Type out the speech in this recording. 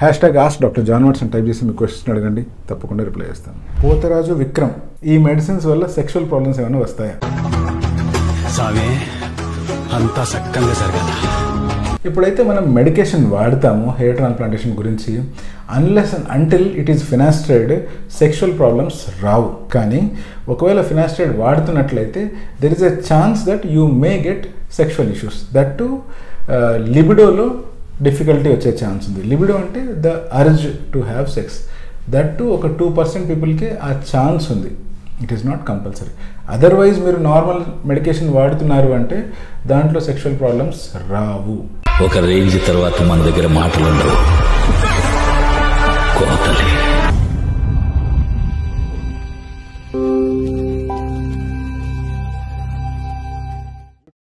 #AskDrJohnwatts అని type చేసి మీ question అడగండి, తప్పకుండా రిప్లై చేస్తాను. పోతరాజు విక్రమ్, ఈ మెడిసిన్స్ వల్ల సెక్షువల్ ప్రాబ్లమ్స్ ఏమైనా వస్తాయా? సామే అంతా సక్కంగా జరగాల. ఇప్పుడైతే మనం మెడికేషన్ వాడతాము హెయిర్ ట్రాన్స్ప్లాంటేషన్ గురించి, unless and until it is finasteride sexual problems రావు. కానీ ఒకవేళ ఫినాస్ట్రైడ్ వాడుతున్నట్లయితే there is a chance that you may get sexual issues. That too లిబిడోలో డిఫికల్టీ వచ్చే ఛాన్స్ ఉంది. లిబిడో అంటే the urge to have sex. That too ఒక 2% పీపుల్కి ఆ ఛాన్స్ ఉంది. It is not compulsory. Otherwise మీరు నార్మల్ మెడికేషన్ వాడుతున్నారు అంటే దాంట్లో సెక్షువల్ ప్రాబ్లమ్స్ రావు. ఒక రేంజ్ తర్వాత మన దగ్గర మాటలు ఉండవు.